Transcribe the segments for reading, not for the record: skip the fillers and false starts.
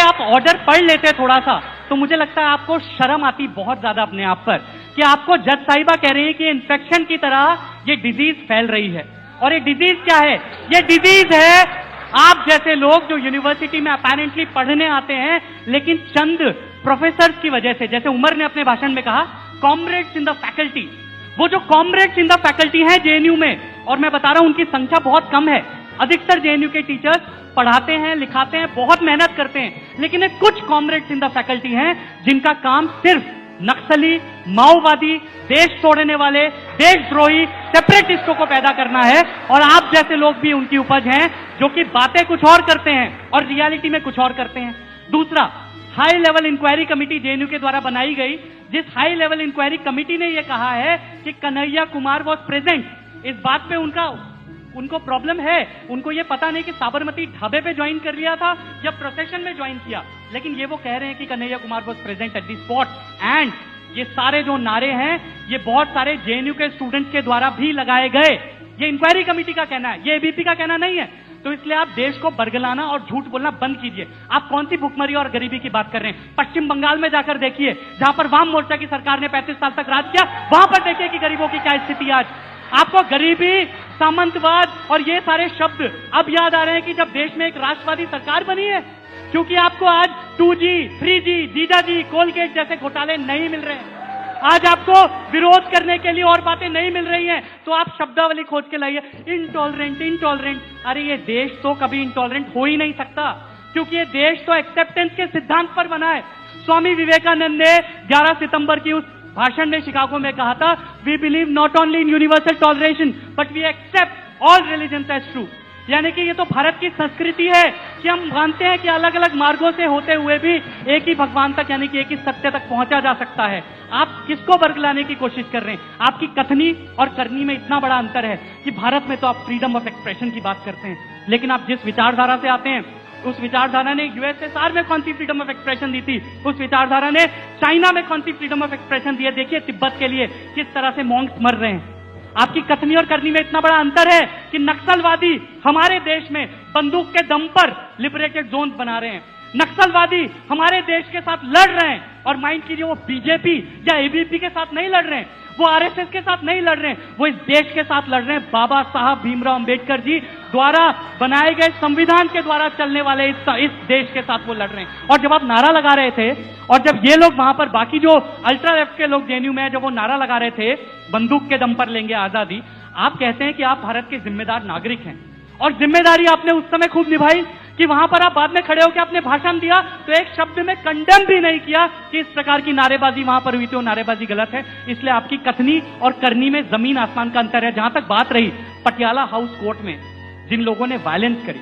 आप ऑर्डर पढ़ लेते थोड़ा सा तो मुझे लगता है आपको शर्म आती बहुत ज्यादा अपने आप पर कि आपको जज साहिबा कह रही है कि इन्फेक्शन की तरह ये डिजीज फैल रही है। और ये डिजीज क्या है? ये डिजीज है आप जैसे लोग जो यूनिवर्सिटी में अपेरेंटली पढ़ने आते हैं, लेकिन चंद प्रोफेसर्स की वजह से, जैसे उमर ने अपने भाषण में कहा, कॉमरेड्स इन द फैकल्टी, वो जो कॉमरेड्स इन द फैकल्टी हैं जेएनयू में, और मैं बता रहा हूं उनकी संख्या बहुत कम है। अधिकतर जेएनयू के टीचर्स पढ़ाते हैं, लिखाते हैं, बहुत मेहनत करते हैं, लेकिन एक कुछ कॉमरेड्स इन द फैकल्टी हैं जिनका काम सिर्फ नक्सली, माओवादी, देश तोड़ने वाले, देशद्रोही, सेपरेटिस्टों को पैदा करना है। और आप जैसे लोग भी उनकी उपज हैं जो कि बातें कुछ और करते हैं और रियलिटी में कुछ और करते हैं। दूसरा, high level inquiry committee JNU के द्वारा बनाई गई, जिस हाई लेवल इंक्वायरी कमेटी ने यह कहा है कि कन्हैया कुमार वॉज प्रेजेंट, इस बात पे उनको प्रॉब्लम है। उनको ये पता नहीं कि साबरमती ढाबे पे ज्वाइन कर लिया था या प्रोसेशन में ज्वाइन किया, लेकिन ये वो कह रहे हैं कि Kanhaiya Kumar was present at the spot. And ये सारे जो नारे हैं ये बहुत सारे जेएनयू के स्टूडेंट्स के द्वारा भी लगाए गए। ये इंक्वायरी कमेटी का कहना है, ये एबीपी का कहना नहीं है। तो इसलिए आप देश को बरगलाना और झूठ बोलना बंद कीजिए। आप कौन सी भुखमरी और गरीबी की बात कर रहे हैं? पश्चिम बंगाल में जाकर देखिए, जहां पर वाम मोर्चा की सरकार ने 35 साल तक राज किया, वहां पर देखिए कि गरीबों की क्या स्थिति आज। आपको गरीबी, सामंतवाद और ये सारे शब्द अब याद आ रहे हैं कि जब देश में एक राष्ट्रवादी सरकार बनी है, क्योंकि आपको आज 2G, 3G, जीजाजी, कोलगेट जैसे घोटाले नहीं मिल रहे हैं। आज आपको विरोध करने के लिए और बातें नहीं मिल रही हैं, तो आप शब्दावली खोज के लाइए, इंटॉलरेंट। अरे ये देश तो कभी इंटॉलरेंट हो ही नहीं सकता, क्योंकि ये देश तो एक्सेप्टेंस के सिद्धांत पर बना है। स्वामी विवेकानंद ने 11 सितंबर की उस भाषण में शिकागो में कहा था, we believe not only in universal toleration but we accept all religions as true. यानी कि ये तो भारत की संस्कृति है कि हम मानते हैं कि अलग अलग मार्गों से होते हुए भी एक ही भगवान तक, यानी कि एक ही सत्य तक पहुंचा जा सकता है। आप किसको बरगलाने की कोशिश कर रहे हैं? आपकी कथनी और करनी में इतना बड़ा अंतर है कि भारत में तो आप फ्रीडम ऑफ एक्सप्रेशन की बात करते हैं, लेकिन आप जिस विचारधारा से आते हैं, उस विचारधारा ने यूएसएसआर में कौन सी फ्रीडम ऑफ एक्सप्रेशन दी थी? उस विचारधारा ने चाइना में कौन सी फ्रीडम ऑफ एक्सप्रेशन दी है? देखिए तिब्बत के लिए किस तरह से मॉन्क्स मर रहे हैं। आपकी कथनी और करनी में इतना बड़ा अंतर है कि नक्सलवादी हमारे देश में बंदूक के दम पर लिबरेटेड जोन बना रहे हैं, नक्सलवादी हमारे देश के साथ लड़ रहे हैं। और माइंड कीजिए, वो बीजेपी या एबीपी के साथ नहीं लड़ रहे हैं, वो आरएसएस के साथ नहीं लड़ रहे हैं, वो इस देश के साथ लड़ रहे हैं, बाबा साहब भीमराव अंबेडकर जी द्वारा बनाए गए संविधान के द्वारा चलने वाले इस देश के साथ वो लड़ रहे हैं। और जब आप नारा लगा रहे थे, और जब ये लोग वहां पर, बाकी जो अल्ट्रा लेफ्ट के लोग जेएनयू में, जब वो नारा लगा रहे थे बंदूक के दम पर लेंगे आजादी, आप कहते हैं कि आप भारत के जिम्मेदार नागरिक हैं, और जिम्मेदारी आपने उस समय खूब निभाई कि वहां पर आप बाद में खड़े होकर आपने भाषण दिया तो एक शब्द में कंडेम भी नहीं किया कि इस प्रकार की नारेबाजी वहां पर हुई थी, वो नारेबाजी गलत है। इसलिए आपकी कथनी और करनी में जमीन आसमान का अंतर है। जहां तक बात रही पटियाला हाउस कोर्ट में जिन लोगों ने वायलेंस करी,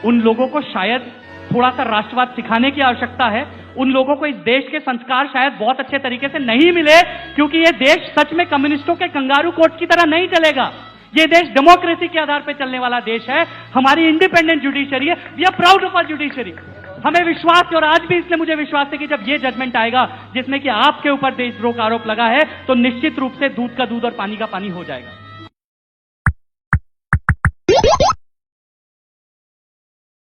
उन लोगों को शायद थोड़ा सा राष्ट्रवाद सिखाने की आवश्यकता है। उन लोगों को इस देश के संस्कार शायद बहुत अच्छे तरीके से नहीं मिले, क्योंकि ये देश सच में कम्युनिस्टों के कंगारू कोर्ट की तरह नहीं चलेगा। ये देश डेमोक्रेसी के आधार पर चलने वाला देश है। हमारी इंडिपेंडेंट जुडिशरी है, we are proud of our judiciary. हमें विश्वास है, और आज भी इसलिए मुझे विश्वास है कि जब ये जजमेंट आएगा जिसमें कि आपके ऊपर देशद्रोह का आरोप लगा है, तो निश्चित रूप से दूध का दूध और पानी का पानी हो जाएगा।